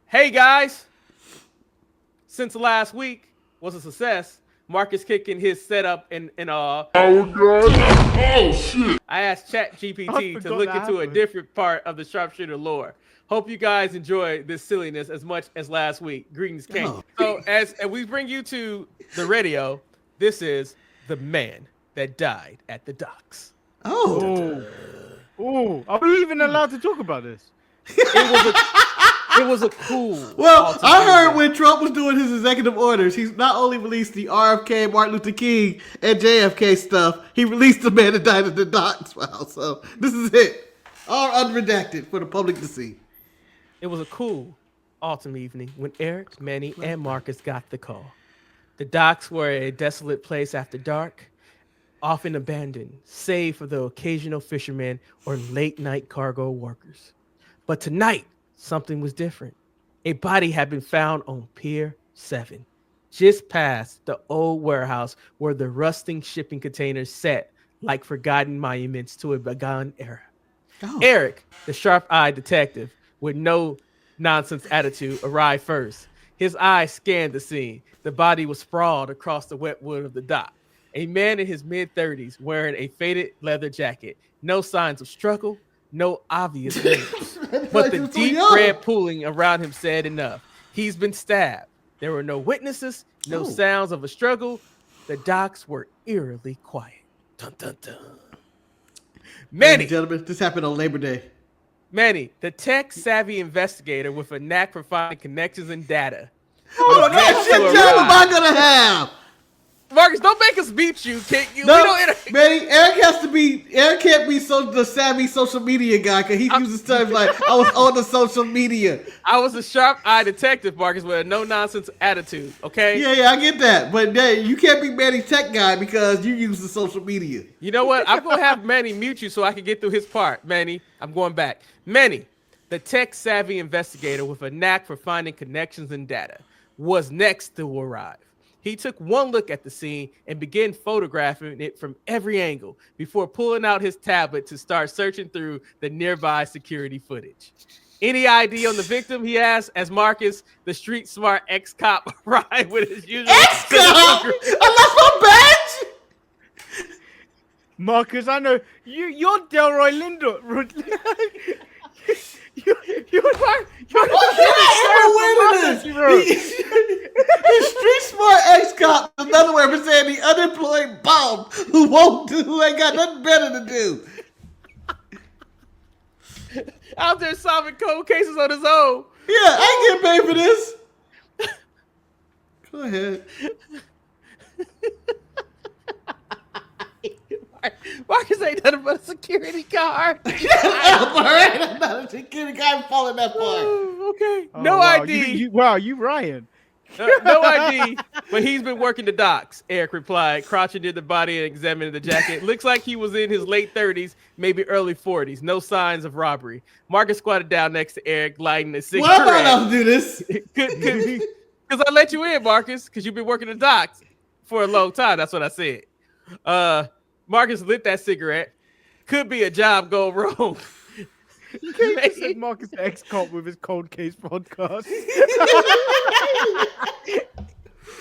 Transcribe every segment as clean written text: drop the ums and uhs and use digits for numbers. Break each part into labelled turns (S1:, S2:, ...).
S1: Hey guys, since last week was a success, Marcus kicking his setup and
S2: Oh god. Oh shit.
S1: I asked
S3: I
S1: ChatGPT to
S3: forgot
S1: look
S3: that
S1: into a
S3: happened.
S1: different part of the sharpshooter lore. Hope you guys enjoy this silliness as much as last week. Greetings, King.
S4: Oh.
S1: So as we bring you to the radio, this is the man that died at the docks.
S4: Oh.
S3: Are we even allowed to talk about this?
S1: It was a cool.
S4: Well, I heard
S1: ultimatum.
S4: when Trump was doing his executive orders, he's not only released the RFK, Martin Luther King, and JFK stuff, he released the man that died at the docks file. So this is it. All unredacted for the public to see.
S1: It was a cool autumn evening when Eric, Manny, and Marcus got the call. The docks were a desolate place after dark, often abandoned, save for the occasional fishermen or late-night cargo workers. But tonight, something was different. A body had been found on Pier 7, just past the old warehouse where the rusting shipping containers sat like forgotten monuments to a bygone era.
S4: Oh.
S1: Eric, the sharp-eyed detective with no nonsense attitude, arrived first. His eyes scanned the scene. The body was sprawled across the wet wood of the dock. A man in his mid-30s wearing a faded leather jacket. No signs of struggle, no obvious wounds. But the deep red pooling around him said enough. He's been stabbed. There were no witnesses, no sounds of a struggle. The docks were eerily quiet. Dun, dun, dun.
S4: Ladies
S1: Manny,
S4: and gentlemen, this happened on Labor Day.
S1: the tech-savvy investigator with a knack for finding connections and data.
S4: What kind of shit job am I gonna have?
S1: Marcus, don't make us beat you. We
S4: No,
S1: don't
S4: Manny, Eric can't be the savvy social media guy because he uses terms like, I was on the social media.
S1: I was a sharp-eyed detective, Marcus, with a no-nonsense attitude, okay?
S4: Yeah, I get that. But you can't be Manny's tech guy because you use the social media.
S1: You know what? I'm going to have Manny mute you so I can get through his part. Manny, I'm going back. Manny, the tech-savvy investigator with a knack for finding connections and data, was next to arrive. He took one look at the scene and began photographing it from every angle before pulling out his tablet to start searching through the nearby security footage. Any ID on the victim, he asked, as Marcus, the street-smart ex-cop, arrived with his usual...
S4: Ex-cop? I lost my badge?
S3: Marcus, I know you're Delroy Lindo. You're
S4: The street smart ex-cop is another way for saying the unemployed bum who ain't got nothing better to do.
S1: out there solving cold cases on his own.
S4: Yeah, I ain't getting paid for this. Go ahead.
S1: Marcus ain't nothing but a security guard.
S4: I'm not a security guy. I'm falling that far.
S1: Okay.
S3: Oh,
S1: No
S3: wow.
S1: ID.
S3: You Ryan.
S1: No ID, but he's been working the docks, Eric replied, crouching near the body and examining the jacket. Looks like he was in his late 30s, maybe early 40s. No signs of robbery. Marcus squatted down next to Eric, lighting a cigarette.
S4: Why am I allowed to do this?
S1: Because I let you in, Marcus, because you've been working the docks for a long time. That's what I said. Marcus lit that cigarette. Could be a job go wrong.
S3: He said Marcus the ex-cop with his cold case podcast.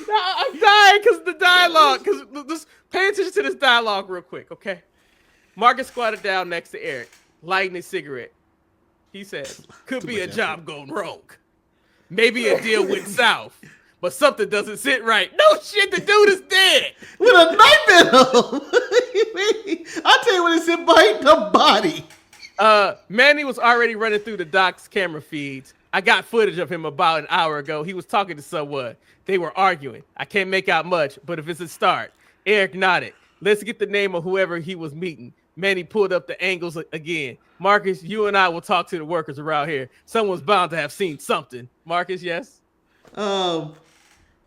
S1: No, I'm dying because the dialogue. Because just pay attention to this dialogue real quick, okay? Marcus squatted down next to Eric, lighting his cigarette. He said, "Could be a job going wrong. Maybe a deal went south, but something doesn't sit right. No shit, the dude is dead
S4: With a knife in him. I'll tell you when it's in bite the body.
S1: Manny was already running through the doc's camera feeds. I got footage of him about an hour ago. He was talking to someone. They were arguing. I can't make out much, but if it's a start." Eric nodded. "Let's get the name of whoever he was meeting." Manny pulled up the angles again. "Marcus, you and I will talk to the workers around here. Someone's bound to have seen something." Marcus, yes?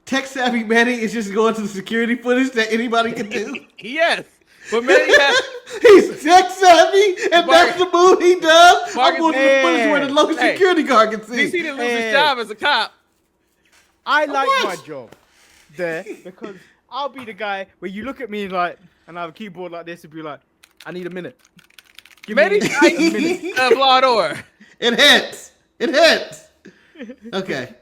S4: Tech savvy Manny is just going to the security footage that anybody can do.
S1: Yes. But Manny has...
S4: He's tech savvy, and that's the move he does. I'm going to the footage where the local
S1: Hey,
S4: security guard can see.
S1: DC didn't lose his job as a cop.
S3: I like my job there because I'll be the guy where you look at me like, and I have a keyboard like this and be like, "I need a minute." Give
S1: Manny
S3: me a minute.
S1: Law and Order.
S4: It hits. Okay.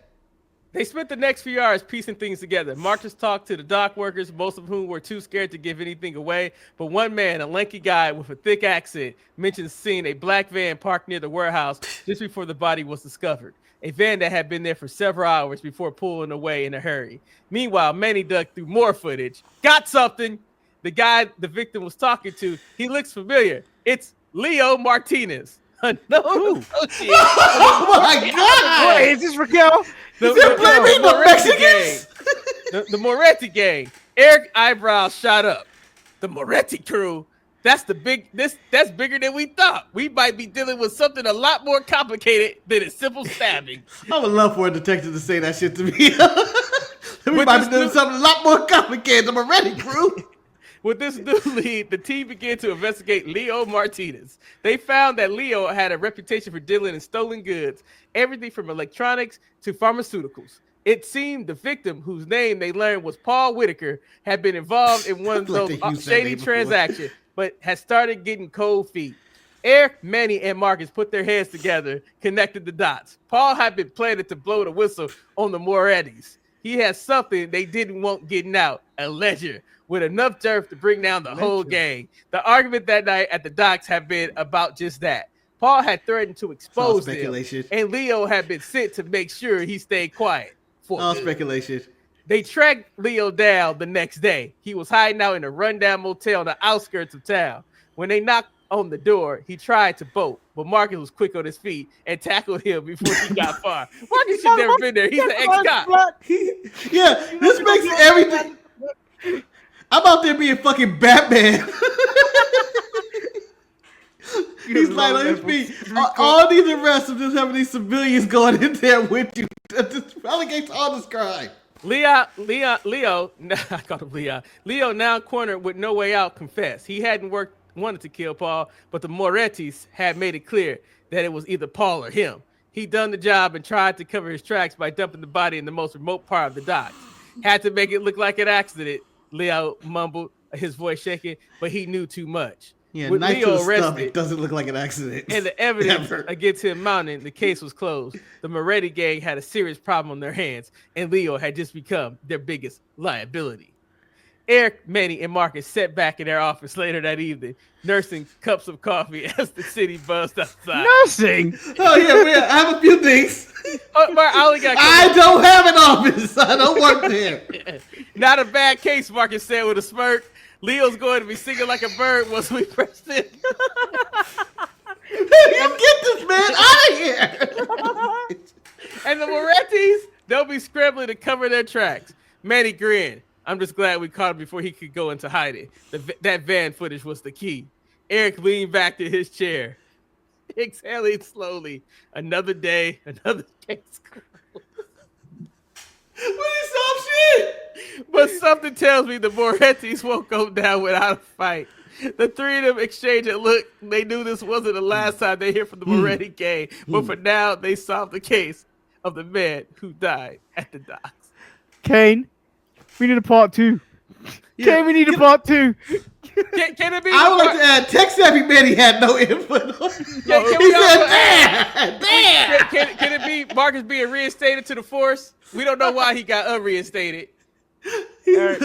S1: They spent the next few hours piecing things together. Marcus talked to the dock workers, most of whom were too scared to give anything away. But one man, a lanky guy with a thick accent, mentioned seeing a black van parked near the warehouse just before the body was discovered. A van that had been there for several hours before pulling away in a hurry. Meanwhile, Manny dug through more footage. Got something. The guy the victim was talking to, he looks familiar. It's Leo Martinez. A known associate.
S4: Oh my God!
S3: Wait, is this Raquel?
S4: They're blaming the Mexicans.
S1: The Moretti gang. Eric eyebrows shot up. The Moretti crew. That's bigger than we thought. We might be dealing with something a lot more complicated than a simple stabbing.
S4: I would love for a detective to say that shit to me. We might be doing something a lot more complicated than Moretti crew.
S1: With this new lead, the team began to investigate Leo Martinez. They found that Leo had a reputation for dealing in stolen goods, everything from electronics to pharmaceuticals. It seemed the victim, whose name they learned was Paul Whitaker, had been involved in one of those shady transactions, but had started getting cold feet. Eric, Manny, and Marcus put their heads together, connected the dots. Paul had been planning to blow the whistle on the Morettis. He had something they didn't want getting out, a ledger, with enough dirt to bring down the whole gang. The argument that night at the docks had been about just that. Paul had threatened to expose them, and Leo had been sent to make sure he stayed quiet.
S4: All speculation.
S1: They tracked Leo down the next day. He was hiding out in a rundown motel on the outskirts of town. When they knocked on the door, he tried to bolt, but Marcus was quick on his feet and tackled him before he got far. Marcus should never been there. He's an ex-cop.
S4: Yeah, this makes everything. I'm out there being fucking Batman. He's like on his feet. All these arrests of just having these civilians going in there with you. This relegates all this crime.
S1: Leo, I called him Leo. Leo, now cornered with no way out, confessed. He hadn't wanted to kill Paul, but the Morettis had made it clear that it was either Paul or him. He'd done the job and tried to cover his tracks by dumping the body in the most remote part of the docks. Had to make it look like an accident, Leo mumbled, his voice shaking, but he knew too much.
S4: Yeah,
S1: with
S4: knife
S1: Leo
S4: to the
S1: arrested,
S4: stomach doesn't look like an accident.
S1: and the evidence against him mounting, the case was closed. The Moretti gang had a serious problem on their hands, and Leo had just become their biggest liability. Eric, Manny, and Marcus sat back in their office later that evening, nursing cups of coffee as the city buzzed outside.
S3: Nursing?
S4: Oh, yeah, I have a few things.
S1: I
S4: don't have an office. I don't work there.
S1: Not a bad case, Marcus said with a smirk. Leo's going to be singing like a bird once we press it.
S4: You get this man out of here.
S1: And the Morettis, they'll be scrambling to cover their tracks. Manny grinned. I'm just glad we caught him before he could go into hiding. That van footage was the key. Eric leaned back to his chair, exhaling slowly. Another day, another case.
S4: Shit.
S1: But something tells me the Morettis won't go down without a fight. The three of them exchanged a look. They knew this wasn't the last time they hear from the Moretti gang. But for now, they solved the case of the man who died at the docks.
S3: Kane, we need a part 2. Yeah. Kane, we need a part 2.
S1: Can it be?
S4: I would like to add, Tech Savvy Manny had no input on it. He said, damn.
S1: Can it be Marcus being reinstated to the force? We don't know why he got unreinstated.
S4: Right.